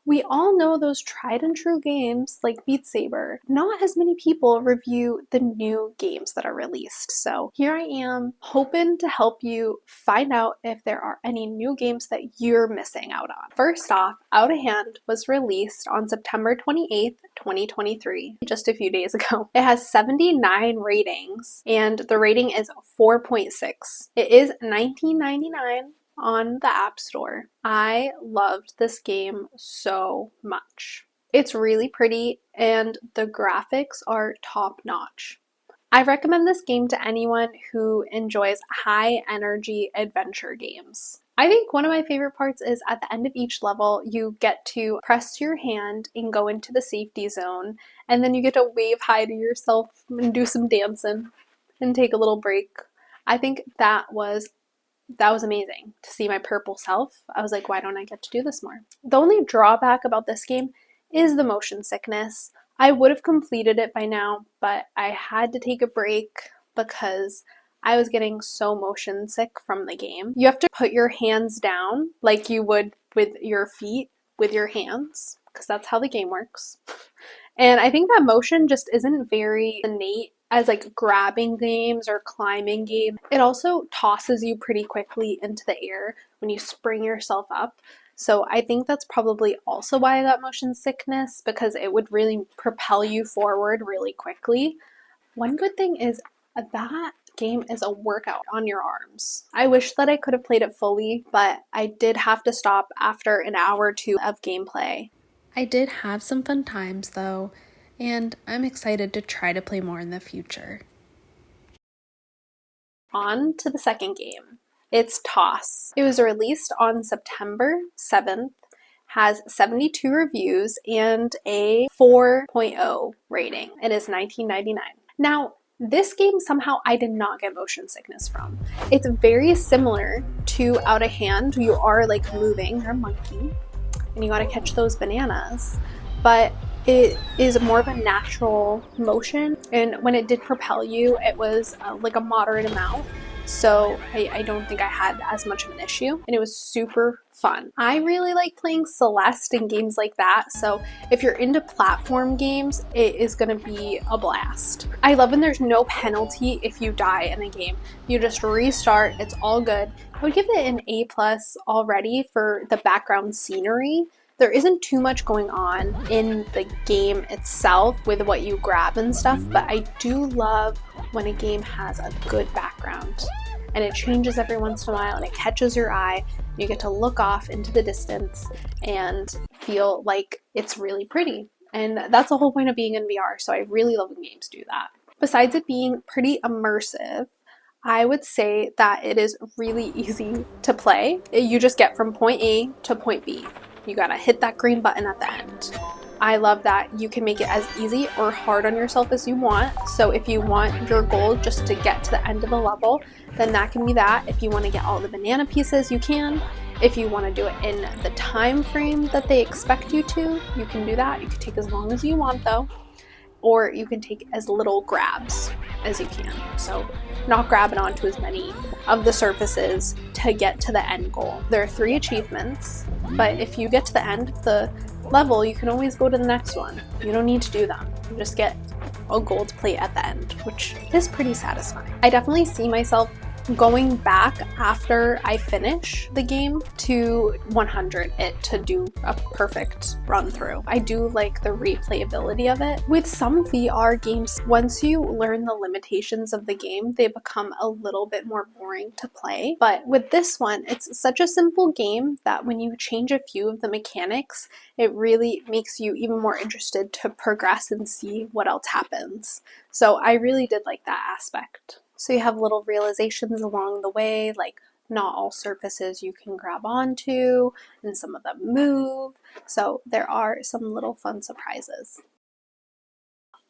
We all know those tried and true games like Beat Saber. Not as many people review the new games that are released. So here I am hoping to help you find out if there are any new games that you're missing out on. First off, Outta Hand was released on September 28th, 2023, just a few days ago. It has 79 ratings and the rating is 4.6. It is $19.99 on the App Store. I loved this game so much. It's really pretty and the graphics are top notch. I recommend this game to anyone who enjoys high energy adventure games. I think one of my favorite parts is at the end of each level, you get to press your hand and go into the safety zone, and then you get to wave hi to yourself and do some dancing and take a little break. I think that was amazing to see my purple self. I was like, why don't I get to do this more? The only drawback about this game is the motion sickness. I would have completed it by now, but I had to take a break because I was getting so motion sick from the game. You have to put your hands down like you would with your feet with your hands, because that's how the game works. And I think that motion just isn't very innate as like grabbing games or climbing games. It also tosses you pretty quickly into the air when you spring yourself up. So I think that's probably also why I got motion sickness, because it would really propel you forward really quickly. One good thing is that game is a workout on your arms. I wish that I could have played it fully, but I did have to stop after an hour or two of gameplay. I did have some fun times though, and I'm excited to try to play more in the future. On to the second game. It's Toss. It was released on September 7th, has 72 reviews and a 4.0 rating. It is $19.99. Now, this game somehow I did not get motion sickness from. It's very similar to Outta Hand. You are like moving, you're a monkey, and you gotta catch those bananas. But it is more of a natural motion, and when it did propel you, it was like a moderate amount. So I don't think I had as much of an issue, and it was super fun. I really like playing Celeste and games like that, so if you're into platform games, it is gonna be a blast. I love when there's no penalty if you die in a game. You just restart, it's all good. I would give it an A+ already for the background scenery. There isn't too much going on in the game itself with what you grab and stuff, but I do love when a game has a good background and it changes every once in a while and it catches your eye. You get to look off into the distance and feel like it's really pretty. And that's the whole point of being in VR, so I really love when games do that. Besides it being pretty immersive, I would say that it is really easy to play. You just get from point A to point B. You gotta hit that green button at the end. I love that you can make it as easy or hard on yourself as you want. So if you want your goal just to get to the end of the level, then that can be that. If you want to get all the banana pieces, you can. If you want to do it in the time frame that they expect you to, you can do that. You can take as long as you want though, or you can take as little grabs as you can. So not grabbing onto as many of the surfaces to get to the end goal. There are 3 achievements, but if you get to the end of the level, you can always go to the next one. You don't need to do them. You just get a gold plate at the end, which is pretty satisfying. I definitely see myself going back after I finish the game to 100 it to do a perfect run through. I do like the replayability of it. With some VR games, once you learn the limitations of the game, they become a little bit more boring to play. But with this one, it's such a simple game that when you change a few of the mechanics, it really makes you even more interested to progress and see what else happens. So I really did like that aspect. So you have little realizations along the way, like not all surfaces you can grab onto, and some of them move. So there are some little fun surprises.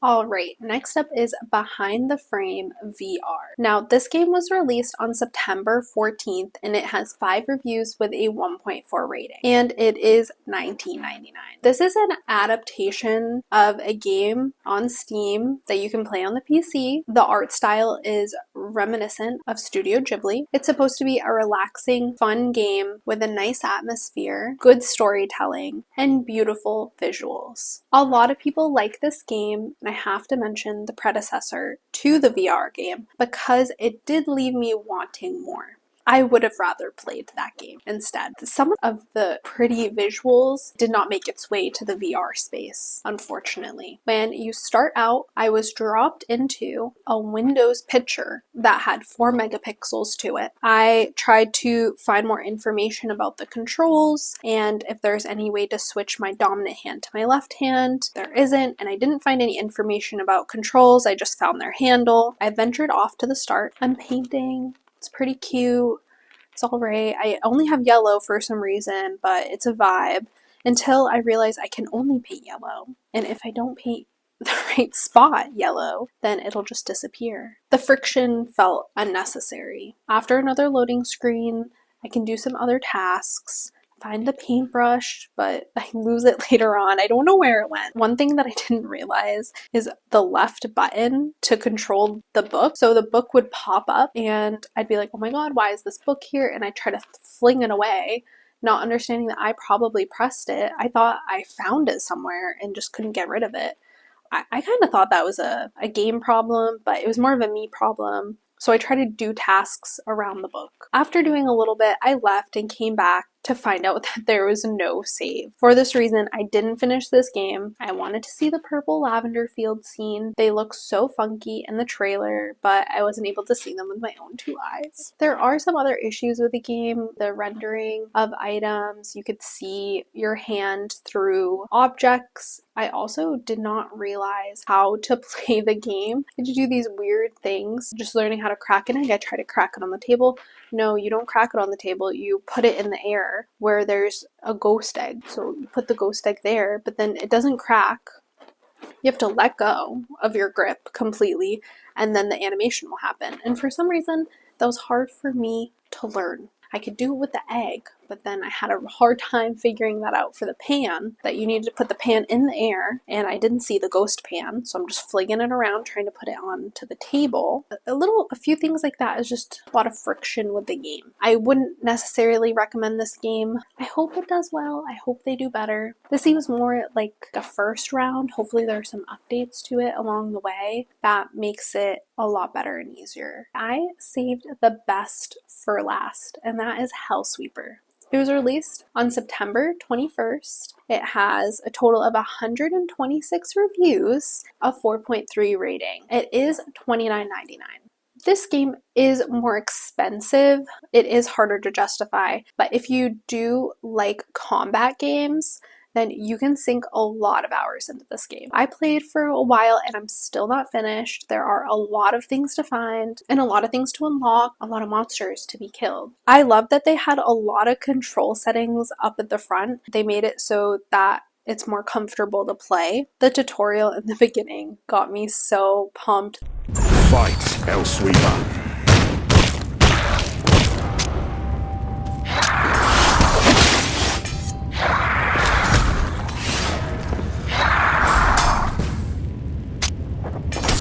All right, next up is Behind the Frame VR. Now, this game was released on September 14th, and it has 5 reviews with a 1.4 rating, and it is $19.99. This is an adaptation of a game on Steam that you can play on the PC. The art style is reminiscent of Studio Ghibli. It's supposed to be a relaxing, fun game with a nice atmosphere, good storytelling, and beautiful visuals. A lot of people like this game, and I have to mention the predecessor to the VR game because it did leave me wanting more. I would have rather played that game instead. Some of the pretty visuals did not make its way to the VR space, unfortunately. When you start out, I was dropped into a Windows picture that had 4 megapixels to it. I tried to find more information about the controls and if there's any way to switch my dominant hand to my left hand. There isn't, and I didn't find any information about controls. I just found their handle. I ventured off to the start. I'm painting. It's pretty cute. It's alright. I only have yellow for some reason, but it's a vibe until I realize I can only paint yellow. And if I don't paint the right spot yellow, then it'll just disappear. The friction felt unnecessary. After another loading screen, I can do some other tasks. Find the paintbrush, but I lose it later on. I don't know where it went. One thing that I didn't realize is the left button to control the book. So the book would pop up and I'd be like, oh my god, why is this book here? And I try to fling it away, not understanding that I probably pressed it. I thought I found it somewhere and just couldn't get rid of it. I kind of thought that was a game problem, but it was more of a me problem. So I tried to do tasks around the book. After doing a little bit, I left and came back to find out that there was no save. For this reason, I didn't finish this game. I wanted to see the purple lavender field scene. They look so funky in the trailer, but I wasn't able to see them with my own 2 eyes. There are some other issues with the game. The rendering of items, you could see your hand through objects. I also did not realize how to play the game. I had to do these weird things. Just learning how to crack an egg. I tried to crack it on the table. No, you don't crack it on the table. You put it in the air where there's a ghost egg. So you put the ghost egg there, but then it doesn't crack. You have to let go of your grip completely, and then the animation will happen. And for some reason, that was hard for me to learn. I could do it with the egg, but then I had a hard time figuring that out for the pan, that you needed to put the pan in the air, and I didn't see the ghost pan, so I'm just flinging it around trying to put it onto the table. A few things like that is just a lot of friction with the game. I wouldn't necessarily recommend this game. I hope it does well. I hope they do better. This seems more like a first round. Hopefully there are some updates to it along the way that makes it a lot better and easier. I saved the best for last, and that is Hellsweeper. It was released on September 21st. It has a total of 126 reviews, a 4.3 rating. It is $29.99. This game is more expensive. It is harder to justify, but if you do like combat games, then you can sink a lot of hours into this game. I played for a while and I'm still not finished. There are a lot of things to find and a lot of things to unlock, a lot of monsters to be killed. I love that they had a lot of control settings up at the front. They made it so that it's more comfortable to play. The tutorial in the beginning got me so pumped. Fight, Hellsweeper.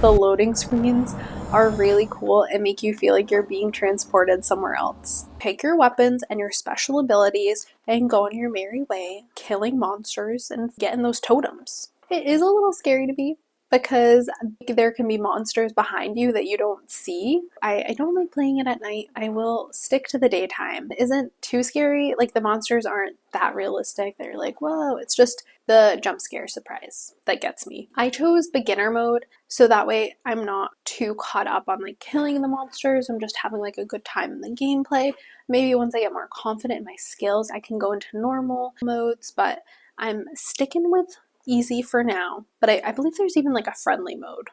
The loading screens are really cool and make you feel like you're being transported somewhere else. Pick your weapons and your special abilities and go on your merry way, killing monsters and getting those totems. It is a little scary to be, because there can be monsters behind you that you don't see. I don't like playing it at night. I will stick to the daytime. It isn't too scary. Like, the monsters aren't that realistic. They're like, whoa, it's just the jump scare surprise that gets me. I chose beginner mode, so that way I'm not too caught up on like killing the monsters. I'm just having like a good time in the gameplay. Maybe once I get more confident in my skills, I can go into normal modes, but I'm sticking with easy for now. But I believe there's even like a friendly mode.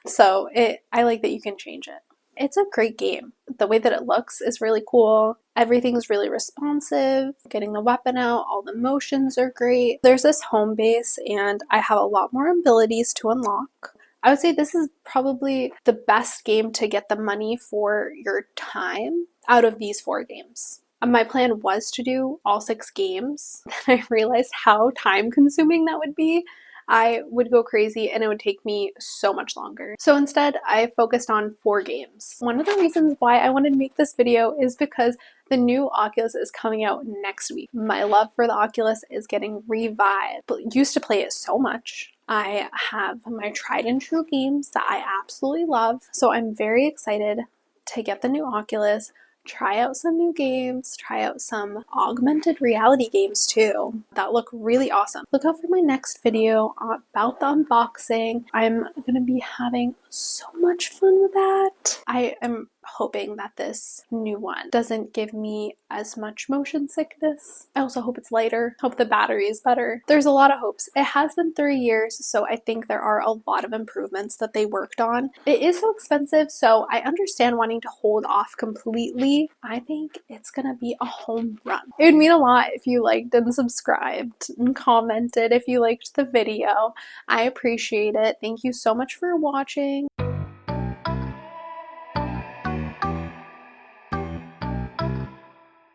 So I like that you can change it. It's a great game. The way that it looks is really cool. Everything's really responsive. Getting the weapon out, all the motions are great. There's this home base and I have a lot more abilities to unlock. I would say this is probably the best game to get the money for your time out of these 4 games. My plan was to do all 6 games, and I realized how time consuming that would be. I would go crazy and it would take me so much longer. So instead, I focused on 4 games. One of the reasons why I wanted to make this video is because the new Oculus is coming out next week. My love for the Oculus is getting revived. I used to play it so much. I have my tried and true games that I absolutely love. So I'm very excited to get the new Oculus, try out some new games, try out some augmented reality games too that look really awesome. Look out for my next video about the unboxing. I'm gonna be having so much fun with that. I am hoping that this new one doesn't give me as much motion sickness. I also hope it's lighter, hope the battery is better. There's a lot of hopes. It has been 3 years, so I think there are a lot of improvements that they worked on. It is so expensive, so I understand wanting to hold off completely. I think it's gonna be a home run. It would mean a lot if you liked and subscribed and commented if you liked the video. I appreciate it. Thank you so much for watching.